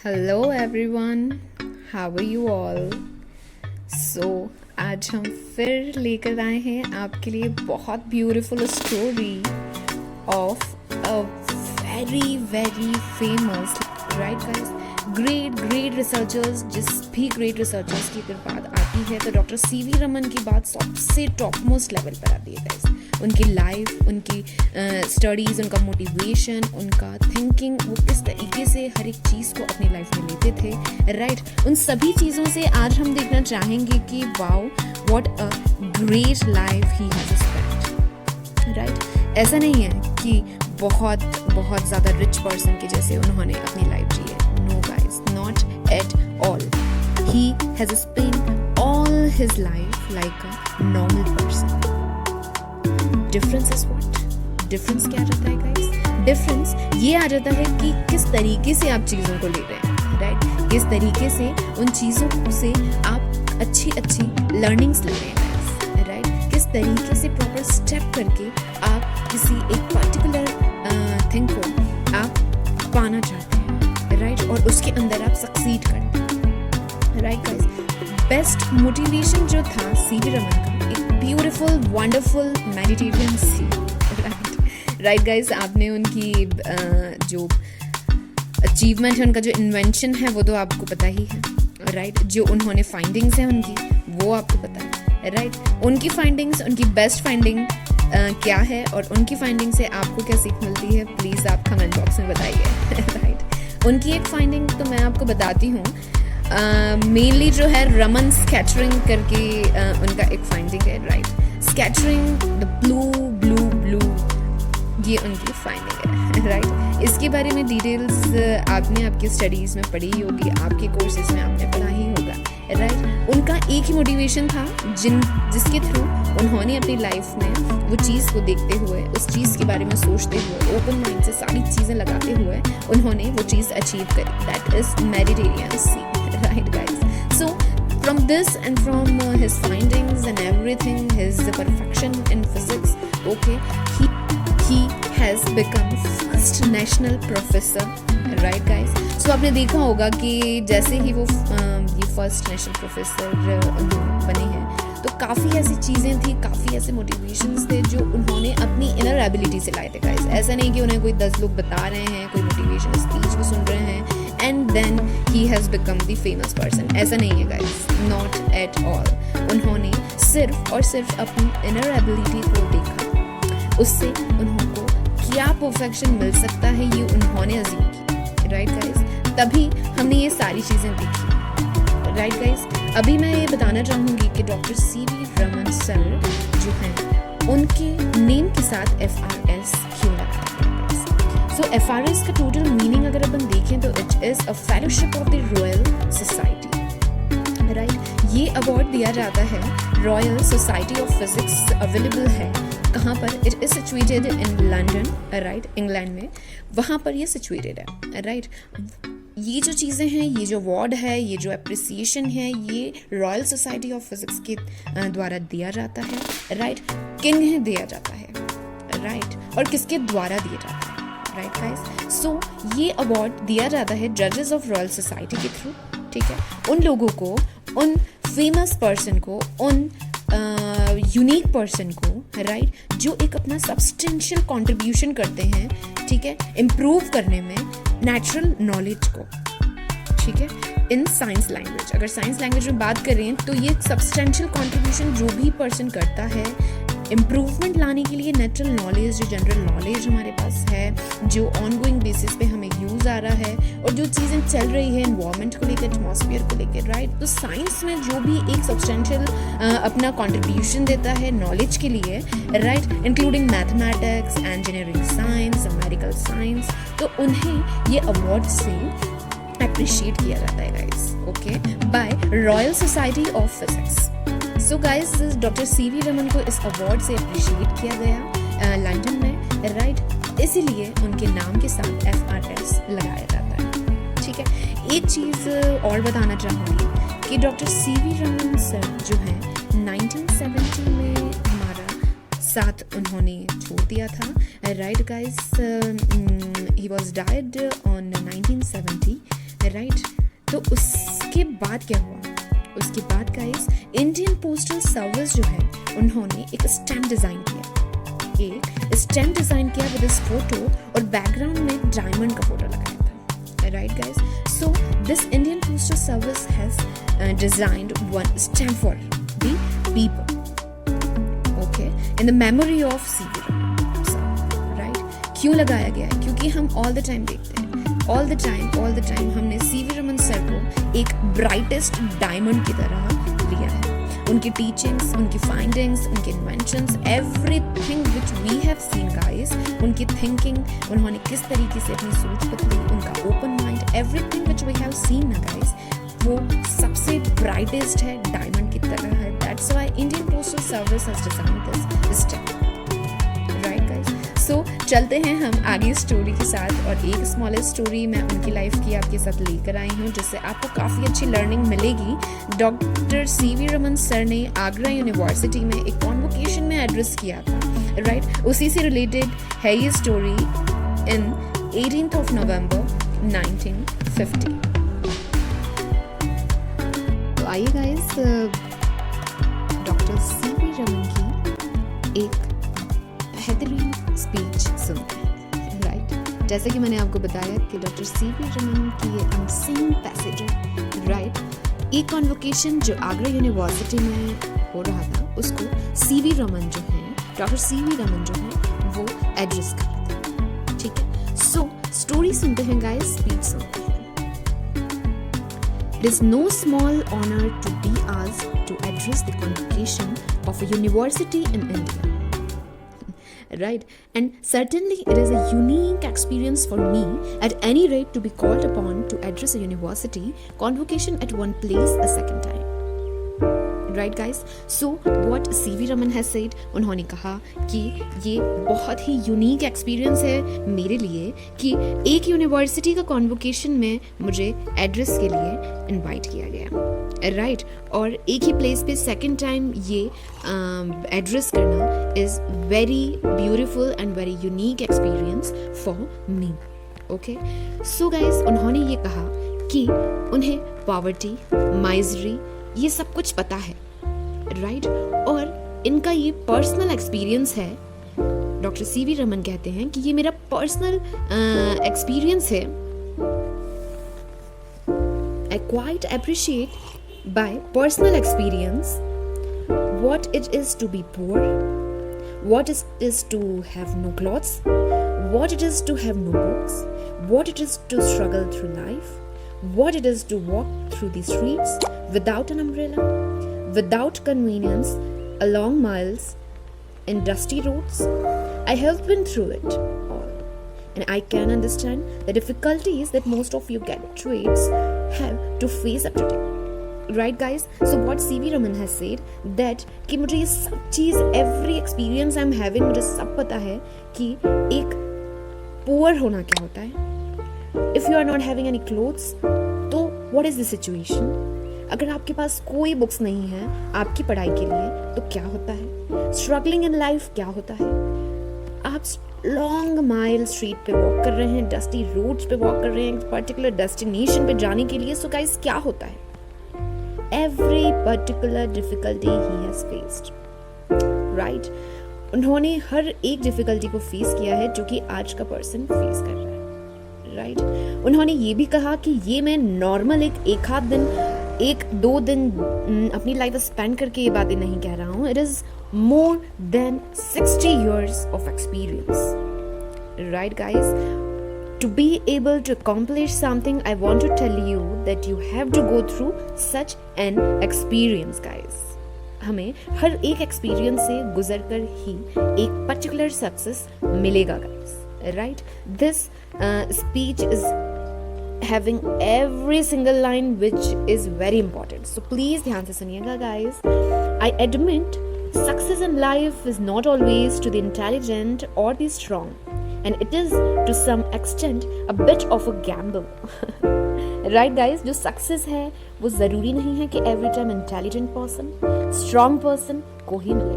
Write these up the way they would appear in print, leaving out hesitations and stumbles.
Hello everyone, how are you all. आज हम फिर लेकर आए हैं आपके लिए बहुत beautiful story of a very very famous great researchers. जिस भी ग्रेट रिसर्चर्स की अगर बात आती है तो डॉक्टर सीवी रमन की बात सबसे टॉप मोस्ट लेवल पर आती है गाइस। उनकी लाइफ, उनकी स्टडीज़, उनका मोटिवेशन, उनका थिंकिंग, वो किस तरीके से हर एक चीज़ को अपनी लाइफ में लेते थे, राइट। उन सभी चीज़ों से आज हम देखना चाहेंगे कि wow what a great life he has spent, right. ऐसा नहीं है कि बहुत बहुत ज़्यादा रिच पर्सन के जैसे उन्होंने अपनी लाइफ जी है। No guys, not at all. He has spent all his life like a normal person. Difference is what? Difference क्या आ जाता है गाइस? डिफरेंस ये आ जाता है कि किस तरीके से आप चीज़ों को ले रहे हैं, राइट। किस तरीके से उन चीज़ों से आप अच्छी लर्निंग्स ले रहे हैं, राइट। किस तरीके से प्रॉपर स्टेप करके आप किसी एक पर्टिकुलर थिंग को आप पाना चाहते हैं, राइट, और उसके अंदर आप सक्सीड करते हैं, राइट गाइस। बेस्ट मोटिवेशन जो था सीवी रमन का, एक ब्यूटीफुल वंडरफुल मेडिटेरियन सी, राइट गाइस। आपने उनकी जो अचीवमेंट है, उनका जो इन्वेंशन है वो तो आपको पता ही है, राइट। जो उन्होंने फाइंडिंग्स हैं उनकी, वो आपको पता है, राइट। उनकी फाइंडिंग्स, उनकी बेस्ट फाइंडिंग क्या है और उनकी फाइंडिंग से आपको क्या सीख मिलती है, प्लीज़ आप कमेंट बॉक्स में बताइए, राइट। उनकी एक फाइंडिंग तो मैं आपको बताती हूँ। मेनली जो है रमन स्कैटरिंग करके उनका एक फाइंडिंग है, राइट। स्कैटरिंग द ब्लू, ये उनकी फाइंडिंग है, राइट। इसके बारे में डिटेल्स आपने आपकी स्टडीज़ में पढ़ी होगी, आपके कोर्सेज में आपने पढ़ा ही होगा, राइट। उनका एक ही मोटिवेशन था जिसके थ्रू उन्होंने अपनी लाइफ में वो चीज़ को देखते हुए, उस चीज़ के बारे में सोचते हुए, ओपन माइंड से सारी चीज़ें लगाते हुए उन्होंने वो चीज़ अचीव करी। That is Mediterranean sea, right guys. So from this and from his findings and everything, his perfection in physics, okay, he has become first national professor, right guys. So आपने देखा होगा कि जैसे ही वो ये फर्स्ट नेशनल प्रोफेसर बने हैं तो काफ़ी ऐसी चीज़ें थी, काफ़ी ऐसे मोटिवेशंस थे जो उन्होंने अपनी इनर एबिलिटी से लाए थे गाइस। ऐसा नहीं कि उन्हें कोई 10 लोग बता रहे हैं, कोई मोटिवेशन स्पीच को सुन रहे हैं and then he has become the famous person। ऐसा नहीं है guys, not at all। उन्होंने सिर्फ और सिर्फ अपनी inner ability को देखा, उससे उनको क्या परफेक्शन मिल सकता है ये उन्होंने अज़ीम की, राइट गाइस। तभी हमने ये सारी चीज़ें देखी, राइट गाइस। अभी मैं ये बताना चाहूँगी कि डॉक्टर सीवी रमन सर जो हैं उनके नेम के साथ FRS क्यों लगाया गया। सो FRS का टोटल मीनिंग अगर अपन देखें तो it is a fellowship of the royal society, right. ये अवार्ड दिया जाता है royal society of physics, available है कहाँ पर? It is situated in London, right, England में, वहाँ पर ये सिचुएटेड है, राइट। ये जो चीज़ें हैं, ये जो अवार्ड है, ये जो अप्रिसिएशन है, ये रॉयल सोसाइटी ऑफ फिजिक्स के द्वारा दिया जाता है, राइट। किन्हें दिया जाता है, राइट, और किसके द्वारा दिया जाता है, राइट गाइस। सो ये अवार्ड दिया जाता है जजेस ऑफ रॉयल सोसाइटी के थ्रू, ठीक है। उन लोगों को, उन फेमस पर्सन को, उन यूनिक पर्सन को, राइट, जो एक अपना सब्सटेंशियल कंट्रीब्यूशन करते हैं, ठीक है, इम्प्रूव करने में नेचुरल नॉलेज को, ठीक है, इन साइंस लैंग्वेज। अगर साइंस लैंग्वेज में बात करें तो ये सब्सटेंशियल कंट्रीब्यूशन जो भी पर्सन करता है इम्प्रूवमेंट लाने के लिए, नेचुरल नॉलेज, जो जनरल नॉलेज हमारे पास है, जो ऑनगोइंग बेसिस पे हमें यूज़ आ रहा है, और जो चीज़ें चल रही है एनवायरनमेंट को लेकर, एटमॉस्फेयर को लेकर, राइट। तो साइंस में जो भी एक सब्सटेंशियल अपना कंट्रीब्यूशन देता है नॉलेज के लिए, right, including mathematics, engineering science, medical science, तो उन्हें ये अवार्ड से अप्रिशिएट किया जाता है guys, okay, by royal society of physics. So guys, doctor CV Raman को इस अवार्ड से अप्रिशिएट किया गया लंदन में, राइट। इसीलिए उनके नाम के साथ FRS लगाया जाता है, ठीक है। एक चीज़ और बताना चाहूँगी कि डॉक्टर सीवी रमन सर जो हैं 1970 में हमारा साथ उन्होंने छोड़ दिया था, right guys. He was died on 1970, right. तो उसके बाद क्या हुआ? उसके बाद गाइस इंडियन पोस्टल सर्विस जो है उन्होंने एक स्टैम्प डिजाइन किया, एक स्टैम्प डिजाइन किया विद दिस फोटो, और बैकग्राउंड में डायमंड का फोटो लगाया था, right guys. So this Indian postal service has designed one stamp for the people, okay, in the memory of CV Raman sir, right. क्यों लगाया गया है? क्योंकि हम ऑल द टाइम देखते हैं, ऑल द टाइम हमने सीवी रमन सर को एक ब्राइटेस्ट डायमंड की तरह लिया है। उनकी टीचिंग्स, उनकी फाइंडिंग्स, उनके inventions, everything which we have seen guys, उनकी थिंकिंग, उन्होंने किस तरीके से अपनी सोच बदली, उनका open mind, everything which we have seen ना गाइस, वो सबसे ब्राइटेस्ट है, डायमंड की तरह है। That's why Indian postal service has designed this stamp, right guys. So चलते हैं हम आगे स्टोरी के साथ, और एक स्मॉलेस्ट स्टोरी मैं उनकी लाइफ की आपके साथ लेकर आई हूँ, जिससे आपको काफ़ी अच्छी लर्निंग मिलेगी। डॉक्टर सीवी रमन सर ने आगरा यूनिवर्सिटी में एक कॉन्वोकेशन में एड्रेस किया था, राइट। उसी से रिलेटेड है ये story in 18th of November 1950। तो आइए गाइस डॉक्टर सीवी रमन की एक बेहतरीन स्पीच सुनते हैं, राइट। जैसे कि मैंने आपको बताया कि डॉक्टर सीवी रमन की ये अनसीन पैसेज है, राइट। एक कॉन्वोकेशन जो आगरा यूनिवर्सिटी में हो रहा था, उसको सीवी रमन जो है, डॉक्टर सीवी रमन जो है, वो एड्रेस कर रहे थे, ठीक है। सो स्टोरी सुनते हैं गाइस, स्पीच सुनते हैं। It is no small honor to be asked to address the convocation of a university in India. Right, and certainly it is a unique experience for me at any rate to be called upon to address a university convocation at one place a second time. Right guys, so what CV Raman has said, उन्होंने कहा कि ये बहुत ही unique experience है मेरे लिए कि एक यूनिवर्सिटी का कॉन्वोकेशन में मुझे एड्रेस के लिए इनवाइट किया गया, राइट। और एक ही प्लेस पे सेकंड टाइम ये एड्रेस करना is very beautiful and very unique experience for me, okay. So guys, उन्होंने ये कहा कि उन्हें पॉवर्टी, माइजरी, ये सब कुछ पता है, राइट, और इनका ये पर्सनल एक्सपीरियंस है। डॉक्टर सीवी रमन कहते हैं कि ये मेरा पर्सनल एक्सपीरियंस है। I quite appreciate bye personal experience what it is to be poor, what it is to have no clothes, what it is to have no books, what it is to struggle through life, what it is to walk through the streets without an umbrella, without convenience, along miles, in dusty roads. I have been through it all, and I can understand the difficulties that most of you graduates have to face up today. Right guys, so what CV Raman has said that कि मुझे ये सब चीज़, every experience I'm having, मुझे सब पता है कि एक poor होना क्या होता है। If you are not having any clothes, तो what is the situation? अगर आपके पास कोई बुक्स नहीं है आपकी पढ़ाई के लिए तो क्या होता है? Struggling in life क्या होता है? आप लॉन्ग माइल स्ट्रीट पे वॉक कर रहे हैं, डस्टी रोड्स पे वॉक कर रहे हैं पर्टिकुलर डेस्टिनेशन पे जाने के लिए। सो गाइस, क्या होता है? Every particular difficulty he has faced, right? उन्होंने हर एक डिफिकल्टी को फेस किया है जो कि आज का पर्सन फेस कर रहा है, राइट? उन्होंने ये भी कहा कि ये मैं नॉर्मल एक आध दिन, एक दो दिन अपनी लाइफ स्पेंड करके ये बातें नहीं कह रहा हूँ। It is more than 60 years of experience, right guys? To be able to accomplish something, I want to tell you that you have to go through such an experience, guys. हमें हर एक experience से गुजरकर ही एक particular success मिलेगा, guys. Right? This speech is having every single line which is very important. So please ध्यान से सुनिएगा, guys. I admit success in life is not always to the intelligent or the strong. And it is to some extent a bit of a gamble. Right guys, जो success है वो ज़रूरी नहीं है कि every time intelligent person, strong person को ही मिले।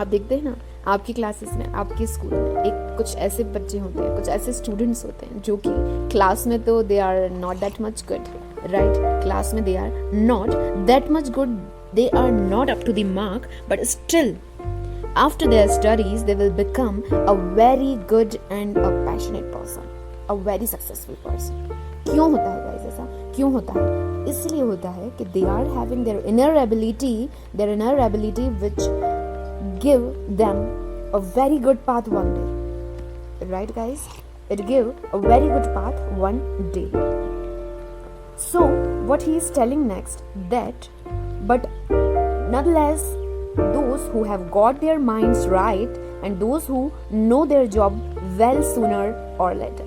आप देखते हैं ना, आपकी क्लासेस में, आपके स्कूल में एक कुछ ऐसे बच्चे होते हैं, कुछ ऐसे स्टूडेंट्स होते हैं जो कि क्लास में तो they are not that much good, right? Class में they are not that much good, they are not up to the mark, but still after their studies they will become a very good and a passionate person, a very successful person. क्यों होता है guys ऐसा? क्यों होता है? इसलिए होता है कि they are having their inner ability which give them a very good path one day, right guys? It give a very good path one day. So what he is telling next, that but nonetheless those who have got their minds right and those who know their job well sooner or later,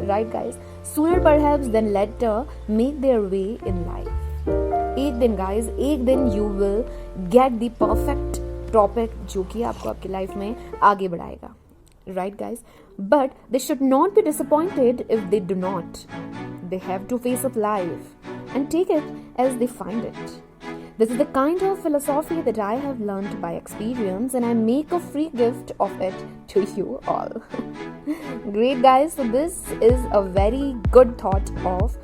right guys, sooner perhaps than later make their way in life. एक दिन guys, एक दिन you will get the perfect topic जो कि आपको आपकी life में आगे बढ़ाएगा, right guys? But they should not be disappointed if they do not. They have to face up life and take it as they find it. This is the kind of philosophy that I have learned by experience, and I make a free gift of it to you all. Great guys, so this is a very good thought of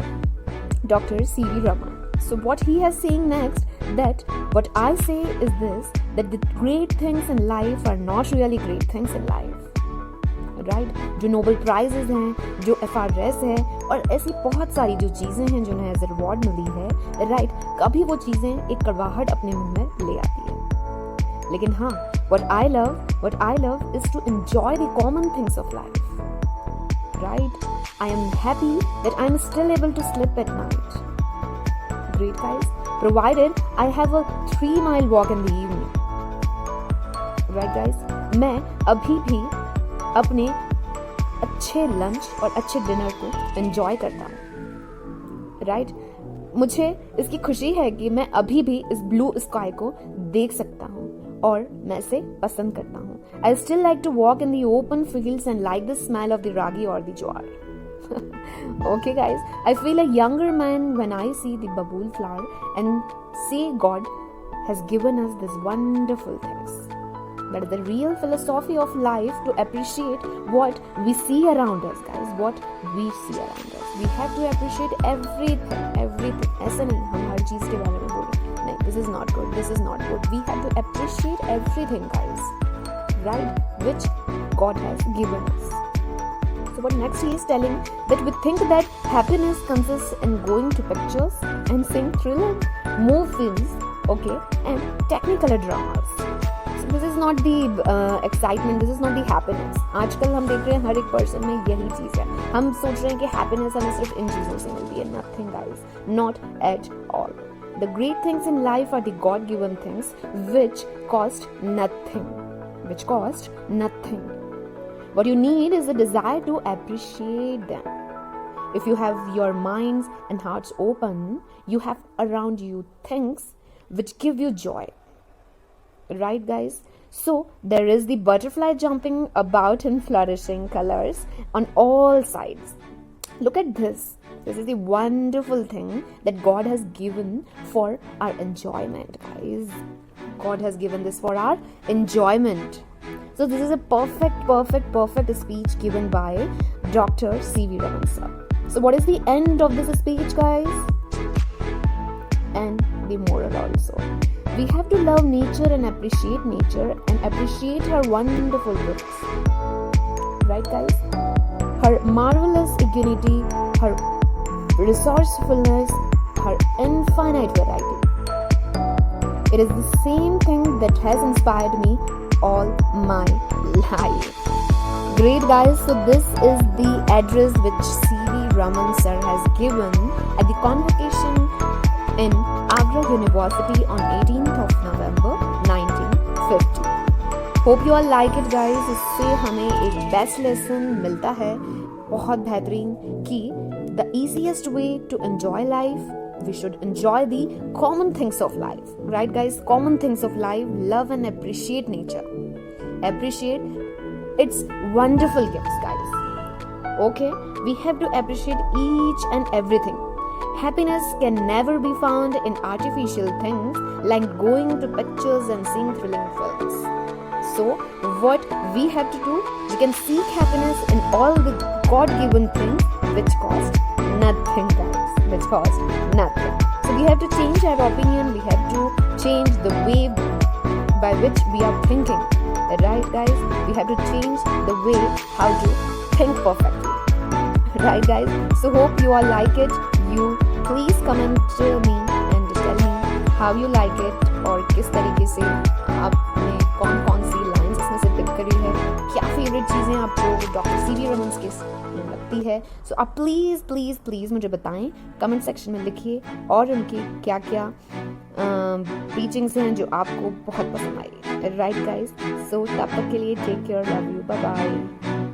Dr. C.V. Raman. So what he has saying next, that what I say is this, that the great things in life are not really great things in life. Right जो Nobel prizes हैं, जो FRS है और ऐसी बहुत सारी जो चीज़ें हैं जिन्हें एज ए रिवॉर्ड मिली है, राइट, कभी वो चीज़ें एक कड़वाहट अपने मुंह में ले आती है. लेकिन हाँ, what I love is to enjoy the common things of life, right? I am happy that I am still able to sleep at night. Great guys, provided I have a 3-mile walk in the evening. Right guys, मैं अभी भी अपने अच्छे lunch और अच्छे dinner को enjoy करता हूँ, राइट? मुझे इसकी खुशी है कि मैं अभी भी इस ब्लू स्काई को देख सकता हूँ और मैं इसे पसंद करता हूँ. I still like to walk in the open fields and like the smell of the ragi और the jowar. Okay guys, I feel a younger man when I see the babool flower and say God has given us these wonderful things. That is the real philosophy of life, to appreciate what we see around us guys, what we see around us. We have to appreciate everything. ऐसा नहीं हम हर चीज़ के बारे में बोलें, नहीं, this is not good. We have to appreciate everything guys, right, which God has given us. So what next he is telling, that we think that happiness consists in going to pictures and seeing thrilling movie films, okay, and technicolor dramas. This is not the excitement, this is not the happiness. आजकल हम देख रहे हैं हर एक person में यही चीज़ है. हम सोच रहे हैं कि हैप्पीनेस हमें सिर्फ इन चीज़ों से मिलती है. Nothing guys, not at all. The great things in life are the God-given things which cost nothing. What you need is a desire to appreciate them. If you have your minds and hearts open, you have around you things which give you joy. Right guys, so there is the butterfly jumping about in flourishing colors on all sides. Look at this is the wonderful thing that God has given for our enjoyment guys. God has given this for our enjoyment. So this is a perfect speech given by Dr. C.V. Raman sir. So what is the end of this speech guys? And the moral also. We have to love nature and appreciate her wonderful gifts. Right guys? Her marvelous equanimity, her resourcefulness, her infinite variety. It is the same thing that has inspired me all my life. Great guys, so this is the address which C.V. Raman sir has given at the convocation in Agra University on 18th of November 1950. Hope you all like it guys. इससे हमें एक best lesson मिलता है, बहुत बेहतरीन, कि the easiest way to enjoy life, we should enjoy the common things of life. Right guys, common things of life, love and appreciate nature. Appreciate its wonderful gifts guys. Okay, we have to appreciate each and everything. Happiness can never be found in artificial things like going to pictures and seeing thrilling films. So what we have to do, we can seek happiness in all the God-given things which cost nothing, guys, which cost nothing. So we have to change our opinion, we have to change the way by which we are thinking, right guys? We have to change the way how to think perfectly, right guys? So hope you all like it. You please comment me and tell me how you like it, और किस तरीके से आपने कौन कौन सी lines इसमें से pick करी है, क्या फेवरेट चीज़ें आपको डॉक्टर सीवी रमन के में लगती है. सो आप प्लीज़ प्लीज़ प्लीज़ मुझे बताएं, कमेंट सेक्शन में लिखिए, और उनकी क्या क्या टीचिंग्स हैं जो आपको बहुत पसंद आई. राइट गाइज, सो तब तक के लिए take care, love you, bye bye.